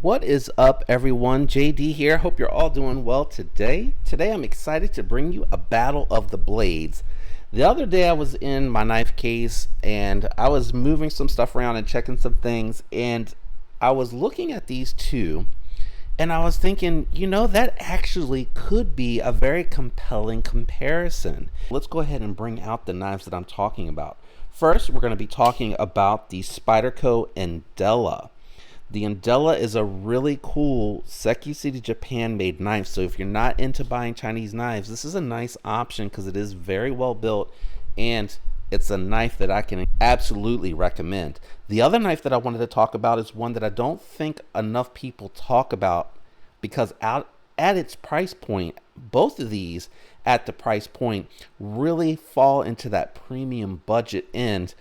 What is up, everyone? JD here. Hope you're all doing well today. Today I'm excited to bring you a battle of the blades. The other day I was in my knife case and I was moving some stuff around and checking some things, and I was looking at these two and I was thinking, that actually could be a very compelling comparison. Let's go ahead and bring out the knives that I'm talking about. First, we're going to be talking about the Spyderco Endela. The Endela is a really cool Seki City, Japan made knife. So if you're not into buying Chinese knives, this is a nice option because it is very well built and it's a knife that I can absolutely recommend. The other knife that I wanted to talk about is one that I don't think enough people talk about because at its price point, both of these at the price point really fall into that premium budget end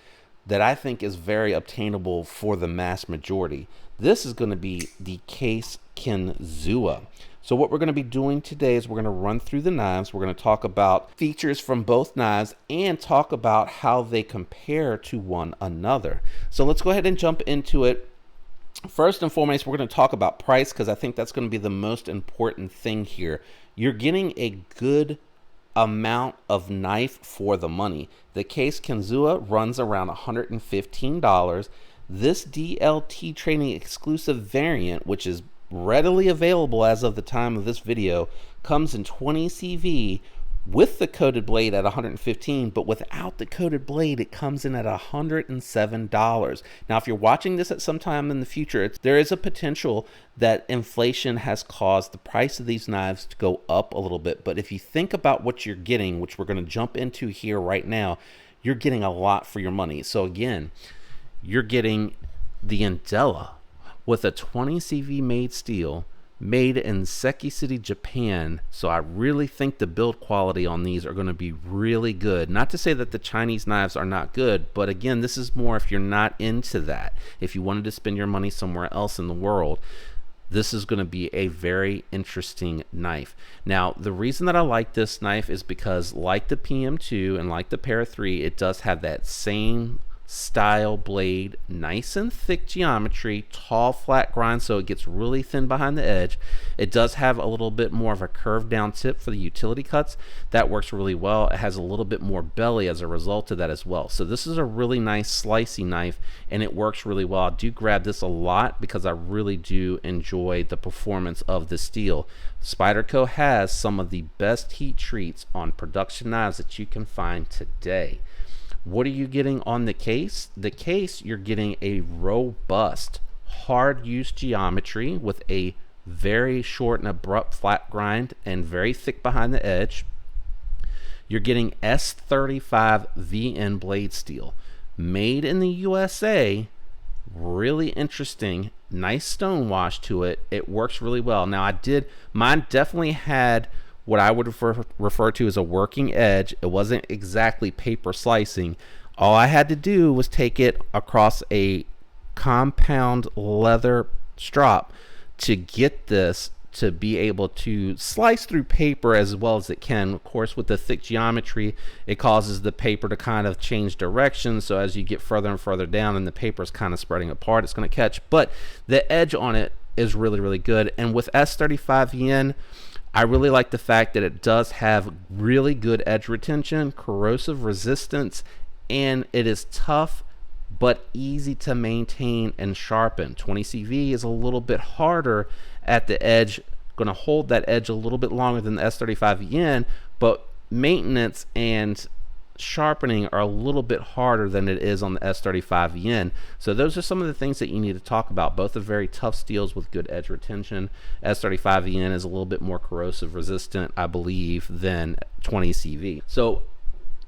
that I think is very obtainable for the mass majority. This is going to be the Case Kinzua. So what we're going to be doing today is we're going to run through the knives. We're going to talk about features from both knives and talk about how they compare to one another. So let's go ahead and jump into it. First and foremost, we're going to talk about price because I think that's going to be the most important thing here. You're getting a good amount of knife for the money. The Case Kinzua runs around $115. This DLT training exclusive variant, which is readily available as of the time of this video, comes in 20 CV with the coated blade at $115, but without the coated blade it comes in at $107. Now if you're watching this at some time in the future, there is a potential that inflation has caused the price of these knives to go up a little bit, but if you think about what you're getting, which we're going to jump into here right now, you're getting a lot for your money. So again, you're getting the Endela with a 20 CV made steel, made in Seki City, Japan. So I really think the build quality on these are going to be really good. Not to say that the Chinese knives are not good, but again, this is more if you're not into that. If you wanted to spend your money somewhere else in the world, this is going to be a very interesting knife. Now, the reason that I like this knife is because like the PM2 and like the Para 3, it does have that same style blade, nice and thick geometry, tall flat grind so it gets really thin behind the edge. It does have a little bit more of a curved down tip for the utility cuts. That works really well. It has a little bit more belly as a result of that as well. So this is a really nice slicey knife and it works really well. I do grab this a lot because I really do enjoy the performance of the steel. Spyderco has some of the best heat treats on production knives that you can find today. What are you getting on the case? The case, you're getting a robust, hard use geometry with a very short and abrupt flat grind and very thick behind the edge. You're getting S35 VN blade steel, made in the USA. Really interesting, nice stone wash to it. It works really well. Now mine definitely had what I would refer to as a working edge. It wasn't exactly paper slicing. All I had to do was take it across a compound leather strop to get this to be able to slice through paper as well as it can. Of course, with the thick geometry, it causes the paper to kind of change direction. So as you get further and further down and the paper is kind of spreading apart, it's going to catch. But the edge on it is really, really good. And with S35 yen, I really like the fact that it does have really good edge retention, corrosive resistance, and it is tough but easy to maintain and sharpen. 20 CV is a little bit harder at the edge, going to hold that edge a little bit longer than the S35 yen, but maintenance and sharpening are a little bit harder than it is on the S35 yen. So those are some of the things that you need to talk about. Both are very tough steels with good edge retention. S35 yen is a little bit more corrosive resistant, I believe, than 20 CV. So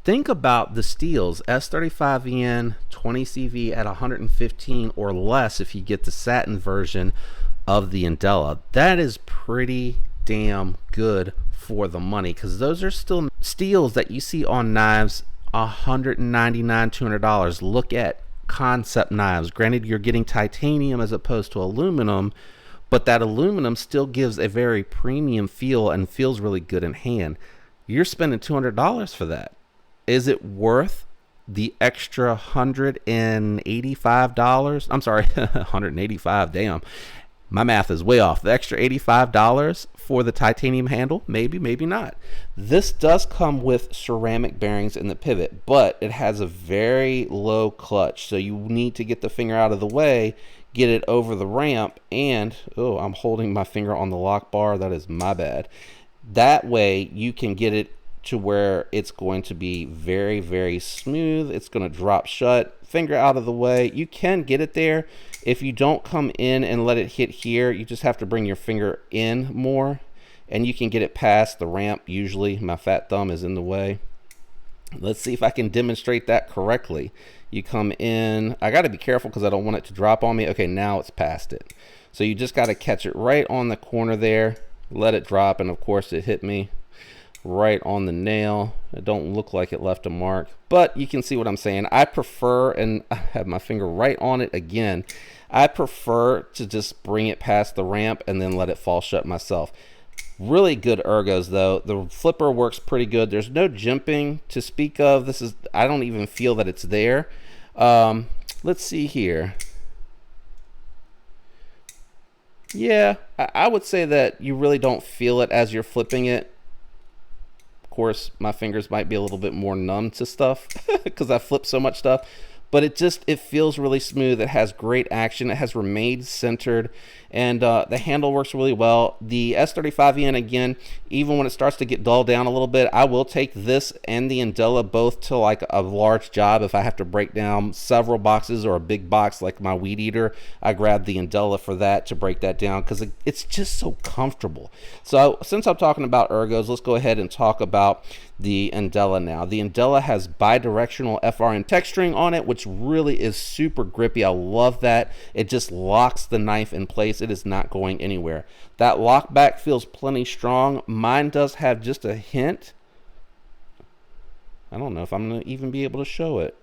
think about the steels. S35 yen, 20 CV at 115 or less if you get the satin version of the Endela. That is pretty damn good for the money, because those are still steels that you see on knives $199, $200. Look at concept knives. Granted, you're getting titanium as opposed to aluminum, but that aluminum still gives a very premium feel and feels really good in hand. You're spending $200 for that. Is it worth the extra $185? I'm sorry, 185, damn. My math is way off. The extra $85 for the titanium handle, maybe, maybe not. This does come with ceramic bearings in the pivot, but it has a very low clutch, so you need to get the finger out of the way, get it over the ramp, and oh, I'm holding my finger on the lock bar. That is my bad. That way you can get it to where it's going to be very, very smooth. It's going to drop shut. Finger out of the way. You can get it there. If you don't come in and let it hit here, you just have to bring your finger in more, and you can get it past the ramp. Usually my fat thumb is in the way. Let's see if I can demonstrate that correctly. You come in. I got to be careful because I don't want it to drop on me. Okay, now it's past it. So you just got to catch it right on the corner there, let it drop, and of course it hit me right on the nail. It don't look like it left a mark, but you can see what I'm saying. I prefer, and I have my finger right on it again, I prefer to just bring it past the ramp and then let it fall shut myself. Really good ergos though. The flipper works pretty good. There's no jimping to speak of. This is, I don't even feel that it's there. Let's see here. Yeah, I would say that you really don't feel it as you're flipping it. Of course, my fingers might be a little bit more numb to stuff because I flip so much stuff, but it feels really smooth. It has great action. It has remained centered, and the handle works really well. The S35EN, again, even when it starts to get dulled down a little bit, I will take this and the Endela both to like a large job. If I have to break down several boxes or a big box like my weed eater, I grab the Endela for that, to break that down, because it's just so comfortable. So since I'm talking about ergos, let's go ahead and talk about the Endela now. The Endela has bidirectional FRN texturing on it, which really is super grippy. I love that. It just locks the knife in place. It is not going anywhere. That lock back feels plenty strong. Mine does have just a hint. I don't know if I'm going to even be able to show it.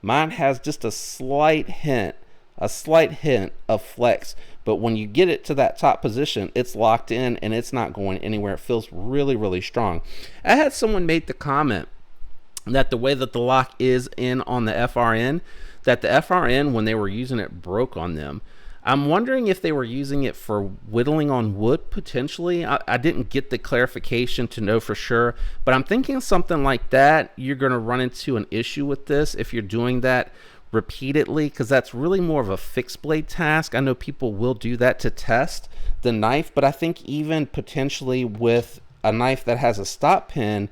Mine has just a slight hint of flex, but when you get it to that top position, it's locked in and it's not going anywhere. It feels really, really strong. I had someone make the comment that the way that the lock is in on the FRN, that the FRN, when they were using it, broke on them. I'm wondering if they were using it for whittling on wood, potentially. I didn't get the clarification to know for sure, but I'm thinking something like that. You're going to run into an issue with this if you're doing that repeatedly, because that's really more of a fixed blade task. I know people will do that to test the knife, but I think even potentially with a knife that has a stop pin,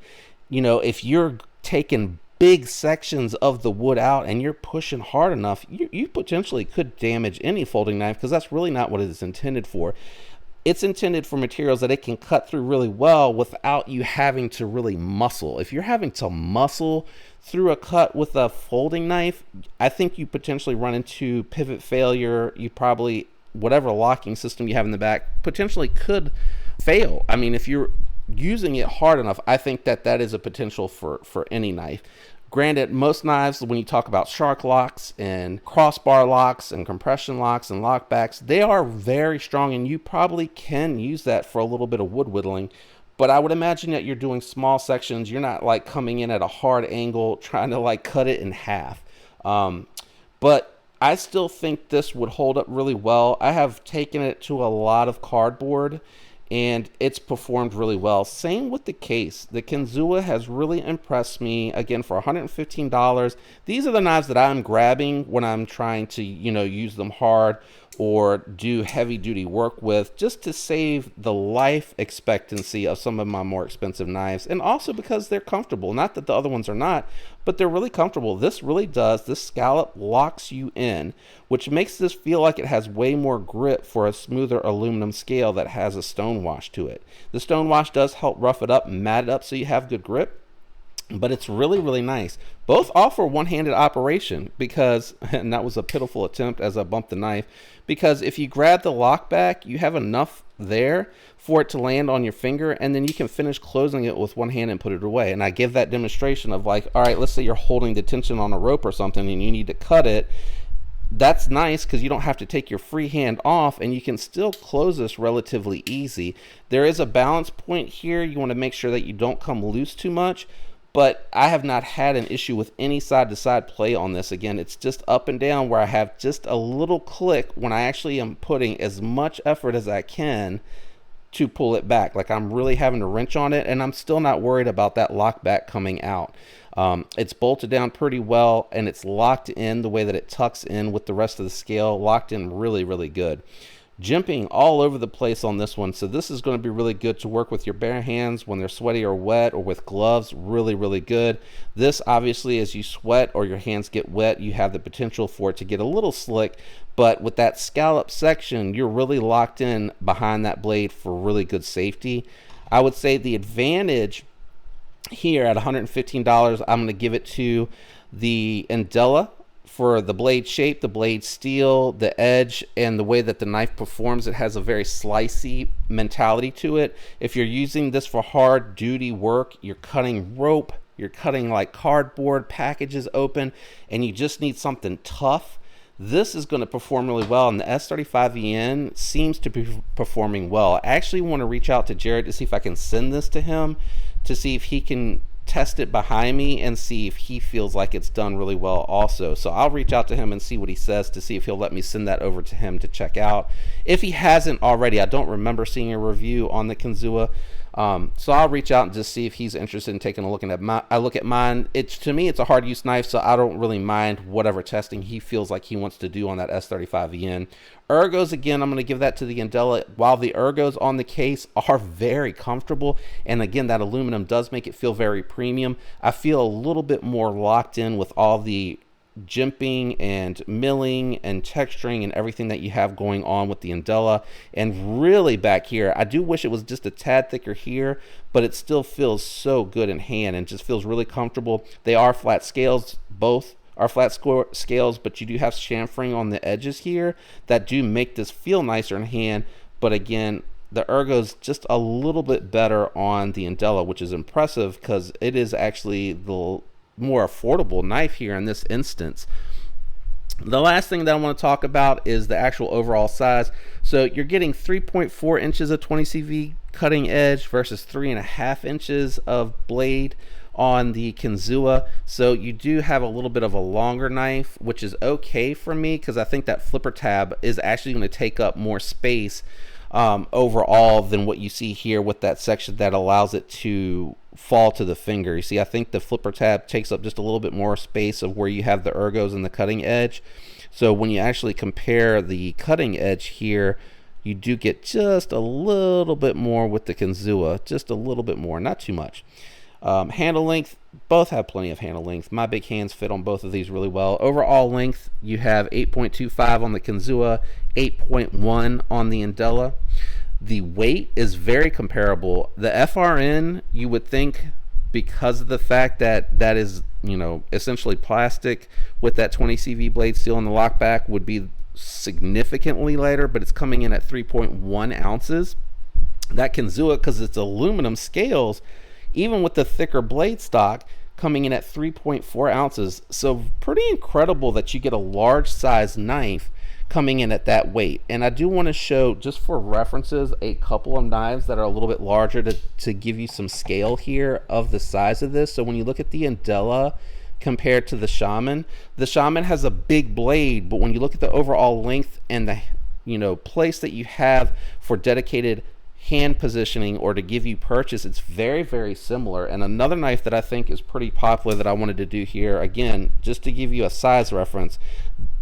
you know, if you're taking big sections of the wood out and you're pushing hard enough, you potentially could damage any folding knife, because that's really not what it is intended for. It's intended for materials that it can cut through really well without you having to really muscle. If you're having to muscle through a cut with a folding knife, I think you potentially run into pivot failure. You probably, whatever locking system you have in the back, potentially could fail. I mean, if you're using it hard enough, I think that is a potential for any knife. Granted, most knives, when you talk about shark locks and crossbar locks and compression locks and lockbacks, they are very strong, and you probably can use that for a little bit of wood whittling. But I would imagine that you're doing small sections. You're not like coming in at a hard angle trying to like cut it in half. But I still think this would hold up really well. I have taken it to a lot of cardboard and it's performed really well. Same with the case. The Kinzua has really impressed me. Again, for $115, these are the knives that I'm grabbing when I'm trying to, you know, use them hard or do heavy duty work with, just to save the life expectancy of some of my more expensive knives, and also because they're comfortable. Not that the other ones are not, but they're really comfortable. This really does. This scallop locks you in, which makes this feel like it has way more grip for a smoother aluminum scale that has a stone wash to it. The stone wash does help rough it up, mat it up so you have good grip, but it's really, really nice. Both offer one-handed operation, because, and that was a pitiful attempt as I bumped the knife, because if you grab the lock back, you have enough there for it to land on your finger, and then you can finish closing it with one hand and put it away. And I give that demonstration of like, all right, let's say you're holding the tension on a rope or something and you need to cut it. That's nice because you don't have to take your free hand off, and you can still close this relatively easy. There is a balance point here. You want to make sure that you don't come loose too much, but I have not had an issue with any side-to-side play on this. Again, it's just up and down where I have just a little click when I actually am putting as much effort as I can to pull it back. Like I'm really having to wrench on it, and I'm still not worried about that lock back coming out. It's bolted down pretty well, and it's locked in the way that it tucks in with the rest of the scale, locked in really, really good. Jimping all over the place on this one, so this is going to be really good to work with your bare hands when they're sweaty or wet, or with gloves. Really, really good. This obviously, as you sweat or your hands get wet, you have the potential for it to get a little slick, but with that scallop section, you're really locked in behind that blade for really good safety. I would say the advantage here at $115, I'm going to give it to the Endela for the blade shape, the blade steel, the edge, and the way that the knife performs. It has a very slicey mentality to it. If you're using this for hard duty work, you're cutting rope, you're cutting like cardboard packages open, and you just need something tough, this is going to perform really well. And the S35VN seems to be performing well. I actually want to reach out to Jared to see if I can send this to him, to see if he can test it behind me and see if he feels like it's done really well also. So I'll reach out to him and see what he says, to see if he'll let me send that over to him to check out. If he hasn't already, I don't remember seeing a review on the Kinzua. So I'll reach out and just see if he's interested in taking a look at mine. To me, it's a hard use knife, so I don't really mind whatever testing he feels like he wants to do on that S35VN. Ergos, again, I'm going to give that to the Endela. While the ergos on the case are very comfortable, and again, that aluminum does make it feel very premium, I feel a little bit more locked in with all the jimping and milling and texturing and everything that you have going on with the Endela. And really back here, I do wish it was just a tad thicker here, but it still feels so good in hand and just feels really comfortable. They are flat scales, both are flat scales, but you do have chamfering on the edges here that do make this feel nicer in hand. But again, the ergo's just a little bit better on the Endela, which is impressive because it is actually the more affordable knife here in this instance. The last thing that I want to talk about is the actual overall size. So you're getting 3.4 inches of 20 CV cutting edge versus 3.5 inches of blade on the Kinzua. So you do have a little bit of a longer knife, which is okay for me because I think that flipper tab is actually going to take up more space overall than what you see here with that section that allows it to fall to the finger. You see, I think the flipper tab takes up just a little bit more space of where you have the ergos and the cutting edge. So when you actually compare the cutting edge here, you do get just a little bit more with the Kinzua, just a little bit more, not too much. Handle length, both have plenty of handle length. My big hands fit on both of these really well. Overall length, you have 8.25 on the Kinzua, 8.1 on the Endela. The weight is very comparable. The FRN, you would think, because of the fact that that is, you know, essentially plastic with that 20 CV blade steel in the lockback, would be significantly lighter, but it's coming in at 3.1 ounces. That Kinzua, because it's aluminum scales, even with the thicker blade stock, coming in at 3.4 ounces. So pretty incredible that you get a large size knife coming in at that weight. And I do want to show, just for references, a couple of knives that are a little bit larger to give you some scale here of the size of this. So when you look at the Endela compared to the Shaman has a big blade, but when you look at the overall length and the, you know, place that you have for dedicated hand positioning or to give you purchase, it's very, very similar. And another knife that I think is pretty popular that I wanted to do here, again, just to give you a size reference,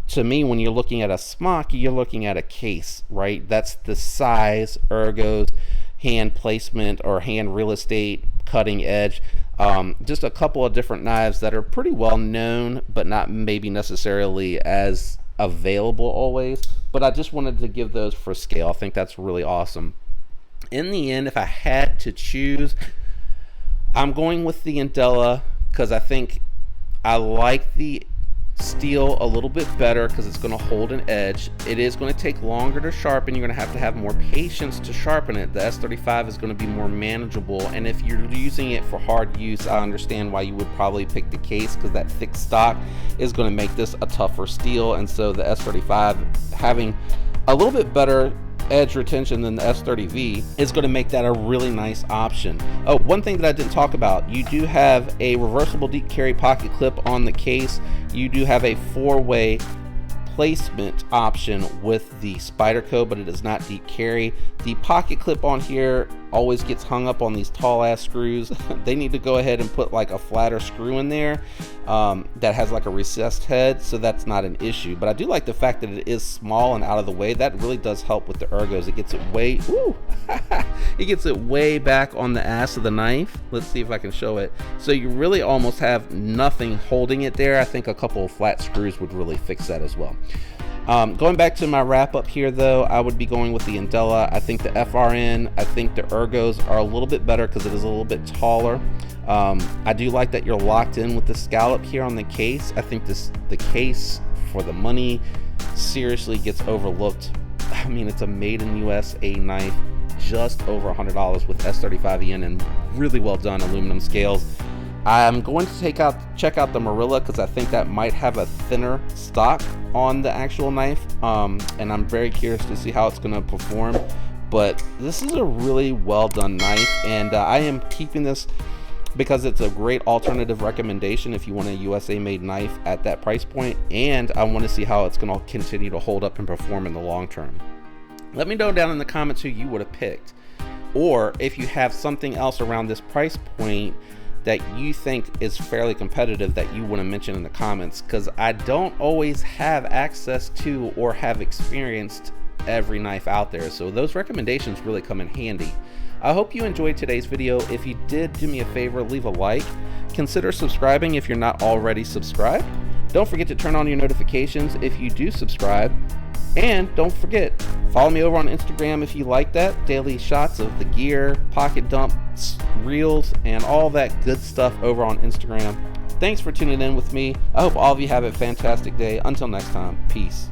to me, when you're looking at a smock, you're looking at a case, right? That's the size, ergos, hand placement, or hand real estate, cutting edge. Just a couple of different knives that are pretty well known, but not maybe necessarily as available always. But I just wanted to give those for scale. I think that's really awesome. In the end, if I had to choose, I'm going with the Endela because I think I like the steel a little bit better because it's going to hold an edge. It is going to take longer to sharpen. You're going to have more patience to sharpen it. The S35 is going to be more manageable, and if you're using it for hard use, I understand why you would probably pick the case, because that thick stock is going to make this a tougher steel. And so the S35 having a little bit better edge retention than the S30V, is going to make that a really nice option. Oh, one thing that I didn't talk about, you do have a reversible deep carry pocket clip on the case. You do have a 4-way placement option with the Spyderco, but it is not deep carry. The pocket clip on here always gets hung up on these tall ass screws. They need to go ahead and put like a flatter screw in there that has like a recessed head, so that's not an issue. But I do like the fact that it is small and out of the way. That really does help with the ergos. It gets it way it gets it way back on the ass of the knife. Let's see if I can show it. So you really almost have nothing holding it there. I think a couple of flat screws would really fix that as well. Going back to my wrap up here though, I would be going with the Endela. I think the FRN, I think the ergos are a little bit better because it is a little bit taller. I do like that you're locked in with the scallop here on the case. I think the case for the money seriously gets overlooked. I mean, it's a made in USA knife, just over $100 with S35EN and really well done aluminum scales. I'm going to check out the Marilla because I think that might have a thinner stock on the actual knife, and I'm very curious to see how it's going to perform. But this is a really well done knife, and I am keeping this because it's a great alternative recommendation if you want a USA made knife at that price point, and I want to see how it's going to continue to hold up and perform in the long term. Let me know down in the comments who you would have picked, or if you have something else around this price point that you think is fairly competitive that you want to mention in the comments, because I don't always have access to or have experienced every knife out there, so those recommendations really come in handy. I hope you enjoyed today's video. If you did, do me a favor, leave a like. Consider subscribing if you're not already subscribed. Don't forget to turn on your notifications if you do subscribe. And don't forget, follow me over on Instagram if you like that. Daily shots of the gear, pocket dumps, reels, and all that good stuff over on Instagram. Thanks for tuning in with me. I hope all of you have a fantastic day. Until next time, peace.